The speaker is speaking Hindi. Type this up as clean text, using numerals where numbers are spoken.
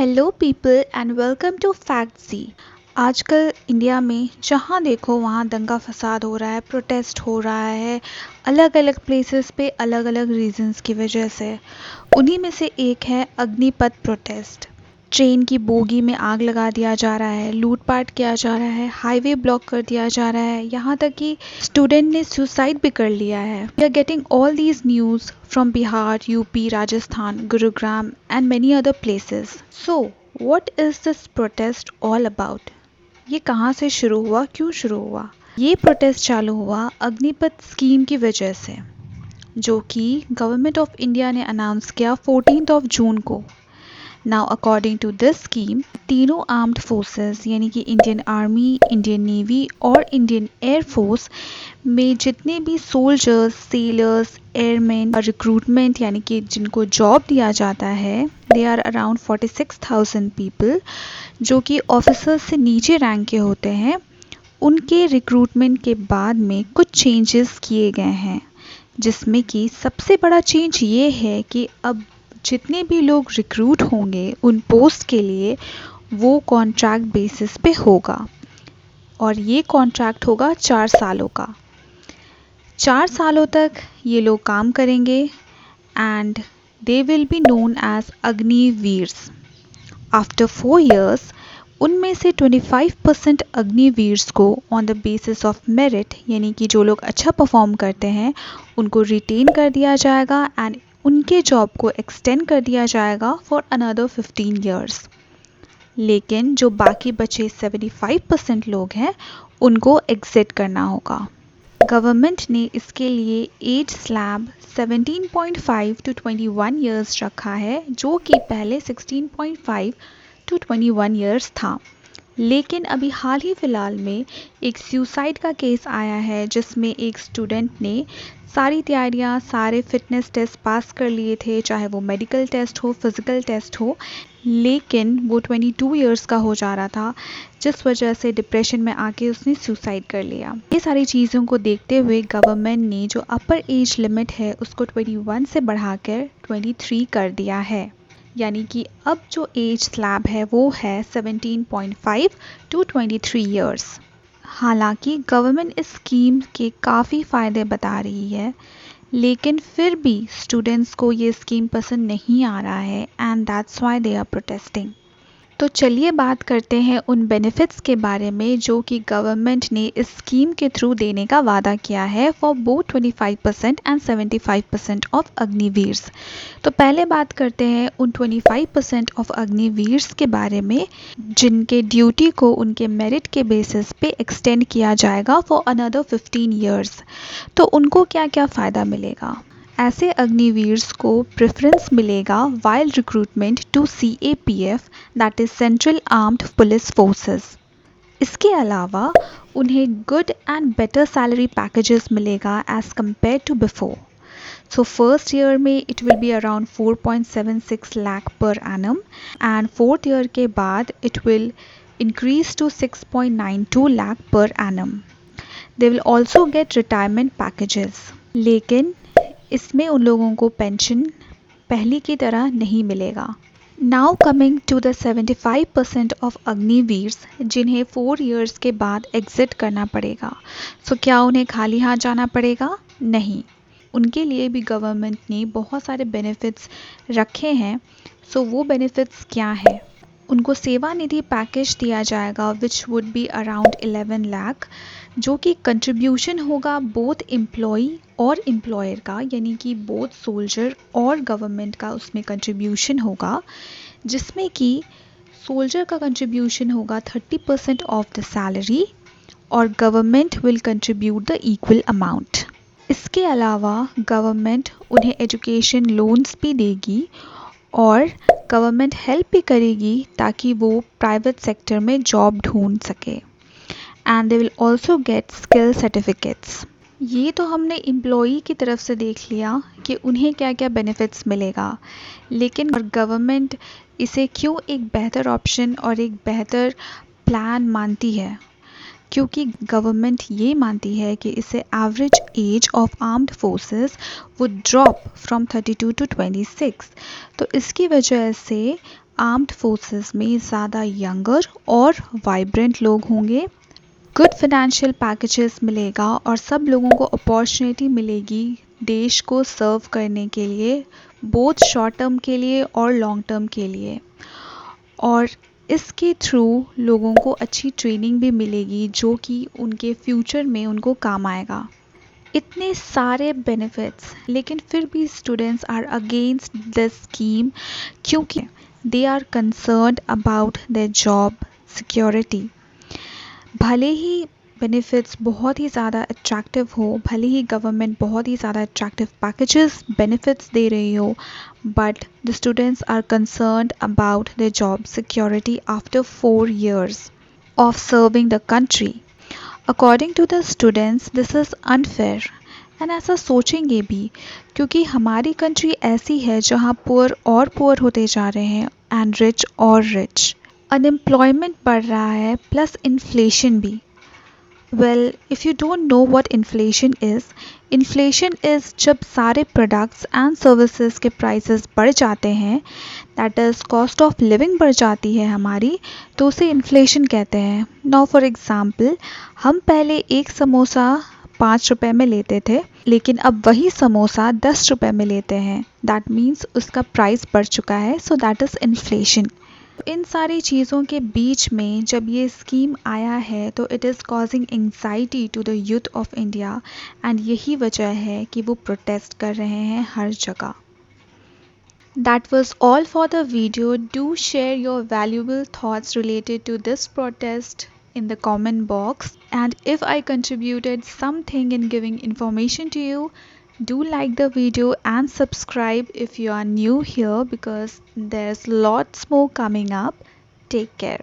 Hello people and welcome to Factsy. आजकल इंडिया में जहाँ देखो वहाँ दंगा फसाद हो रहा है, प्रोटेस्ट हो रहा है, अलग अलग प्लेसेस पे अलग अलग रीजंस की वजह से। उन्हीं में से एक है अग्निपथ प्रोटेस्ट। ट्रेन की बोगी में आग लगा दिया जा रहा है, लूटपाट किया जा रहा है, हाईवे ब्लॉक कर दिया जा रहा है, यहाँ तक कि स्टूडेंट ने सुसाइड भी कर लिया है। We are getting all these news from Bihar, UP, Rajasthan, Gurugram and many other places. So what is this protest all about? ये कहाँ से शुरू हुआ, क्यों शुरू हुआ? ये प्रोटेस्ट चालू हुआ अग्निपथ स्कीम की वजह से, जो कि गवर्नमेंट ऑफ इंडिया ने अनाउंस किया 14 जून को। Now according to this scheme, तीनों आर्म्ड फोर्सेस यानी कि इंडियन आर्मी, इंडियन नेवी और इंडियन एयर फोर्स में जितने भी सोल्जर्स, सेलर्स, एयरमैन और रिक्रूटमेंट यानी कि जिनको जॉब दिया जाता है, दे आर अराउंड 46,000 पीपल जो कि ऑफिसर्स से नीचे रैंक के होते हैं। उनके रिक्रूटमेंट के बाद में कुछ चेंजेस किए गए हैं, जिसमें कि सबसे बड़ा चेंज ये है कि अब जितने भी लोग रिक्रूट होंगे उन पोस्ट के लिए, वो कॉन्ट्रैक्ट बेसिस पे होगा और ये कॉन्ट्रैक्ट होगा 4 सालों का। 4 सालों तक ये लोग काम करेंगे and they will be known as Agniveers. After 4 years, उनमें से 25% अग्निवीर्स को on the basis of merit यानी कि जो लोग अच्छा परफॉर्म करते हैं उनको रिटेन कर दिया जाएगा एंड उनके जॉब को एक्सटेंड कर दिया जाएगा फॉर अनदर 15 years। लेकिन जो बाकी बचे 75% लोग हैं उनको एग्जिट करना होगा। गवर्नमेंट ने इसके लिए एज स्लैब 17.5 to 21 years रखा है, जो कि पहले 16.5 to 21 years था। लेकिन अभी हाल ही फ़िलहाल में एक सुसाइड का केस आया है, जिसमें एक स्टूडेंट ने सारी तैयारियां, सारे फिटनेस टेस्ट पास कर लिए थे, चाहे वो मेडिकल टेस्ट हो, फिज़िकल टेस्ट हो, लेकिन वो 22 इयर्स का हो जा रहा था, जिस वजह से डिप्रेशन में आके उसने सुसाइड कर लिया। ये सारी चीज़ों को देखते हुए गवर्नमेंट ने जो अपर एज लिमिट है उसको 21 से बढ़ाकर 23 कर दिया है, यानी कि अब जो एज स्लैब है वो है 17.5 to 23 years। हालांकि गवर्नमेंट इस स्कीम के काफ़ी फ़ायदे बता रही है, लेकिन फिर भी स्टूडेंट्स को ये स्कीम पसंद नहीं आ रहा है and that's why they are protesting. तो चलिए बात करते हैं उन बेनिफिट्स के बारे में जो कि गवर्नमेंट ने इस स्कीम के थ्रू देने का वादा किया है फॉर बोथ 25% एंड 75% ऑफ अग्निवीर्स। तो पहले बात करते हैं उन 25% ऑफ अग्निवीर्स के बारे में, जिनके ड्यूटी को उनके मेरिट के बेसिस पे एक्सटेंड किया जाएगा फॉर अनदर 15 years। तो उनको क्या क्या फ़ायदा मिलेगा? ऐसे अग्निवीर्स को प्रेफरेंस मिलेगा while recruitment to CAPF, that is central armed police forces. इसके अलावा उन्हें good and better salary packages मिलेगा as compare to before. So first year में it will be around 4.76 lakh per annum and fourth year के बाद it will increase to 6.92 lakh per annum. They will also get retirement packages. लेकिन इसमें उन लोगों को पेंशन पहले की तरह नहीं मिलेगा। Now coming to the 75% of Agniveers जिन्हें 4 years के बाद एग्जिट करना पड़ेगा। सो क्या उन्हें खाली हाथ जाना पड़ेगा? नहीं, उनके लिए भी गवर्नमेंट ने बहुत सारे बेनिफिट्स रखे हैं। सो वो बेनिफिट्स क्या है? उनको सेवा निधि पैकेज दिया जाएगा which would be around 11 lakh, जो कि कंट्रीब्यूशन होगा बोथ एम्प्लॉई और एम्प्लॉयर का, यानी कि बोथ सोल्जर और गवर्नमेंट का उसमें कंट्रीब्यूशन होगा, जिसमें कि सोल्जर का कंट्रीब्यूशन होगा 30% ऑफ द सैलरी और government will contribute the equal amount. इसके अलावा गवर्नमेंट उन्हें एजुकेशन लोन्स भी देगी और गवर्नमेंट हेल्प भी करेगी ताकि वो प्राइवेट सेक्टर में जॉब ढूंढ सके and they will also get skill certificates. ये तो हमने एम्प्लॉई की तरफ से देख लिया कि उन्हें क्या क्या बेनिफिट्स मिलेगा, लेकिन गवर्नमेंट इसे क्यों एक बेहतर ऑप्शन और एक बेहतर प्लान मानती है? क्योंकि गवर्नमेंट ये मानती है कि इससे average age of armed forces would drop from 32 to 26। तो इसकी वजह से आर्म्ड फोर्सेस में ज़्यादा यंगर और वाइब्रेंट लोग होंगे, गुड फाइनेंशियल पैकेजेस मिलेगा और सब लोगों को अपॉर्चुनिटी मिलेगी देश को सर्व करने के लिए, बोथ शॉर्ट टर्म के लिए और लॉन्ग टर्म के लिए। और इसके थ्रू लोगों को अच्छी ट्रेनिंग भी मिलेगी जो कि उनके फ्यूचर में उनको काम आएगा। इतने सारे बेनिफिट्स, लेकिन फिर भी students are against this scheme क्योंकि they are concerned about their job security. भले ही बेनिफिट्स बहुत ही ज़्यादा अट्रैक्टिव हो, भले ही गवर्नमेंट बहुत ही ज़्यादा अट्रैक्टिव पैकेजेस बेनिफिट्स दे रही हो, but the students are concerned about their job security after 4 years of serving the country. According to the students, this is unfair. And ऐसा सोचेंगे भी क्योंकि हमारी कंट्री ऐसी है जहाँ पुअर और पुअर होते जा रहे हैं एंड रिच और रिच। अनएम्प्लॉयमेंट बढ़ रहा है प्लस इन्फ्लेशन भी। Well, if you don't know what inflation is जब सारे प्रोडक्ट्स एंड सर्विसेज के प्राइसेस बढ़ जाते हैं, that is cost of living बढ़ जाती है हमारी, तो उसे इन्फ्लेशन कहते हैं। नाउ फॉर एग्ज़ाम्पल, हम पहले एक समोसा 5 रुपए में लेते थे, लेकिन अब वही समोसा 10 रुपए में लेते हैं। दैट मीन्स उसका प्राइस बढ़ चुका है, सो दैट इज़ इन्फ्लेशन। इन सारी चीज़ों के बीच में जब ये स्कीम आया है तो it is causing anxiety to the youth of India, and यही वजह है कि वो प्रोटेस्ट कर रहे हैं हर जगह। That was all for the video. Do share your valuable thoughts related to this protest in the comment box, and if I contributed something in giving information to you, do like the video and subscribe if you are new here because there's lots more coming up. Take care.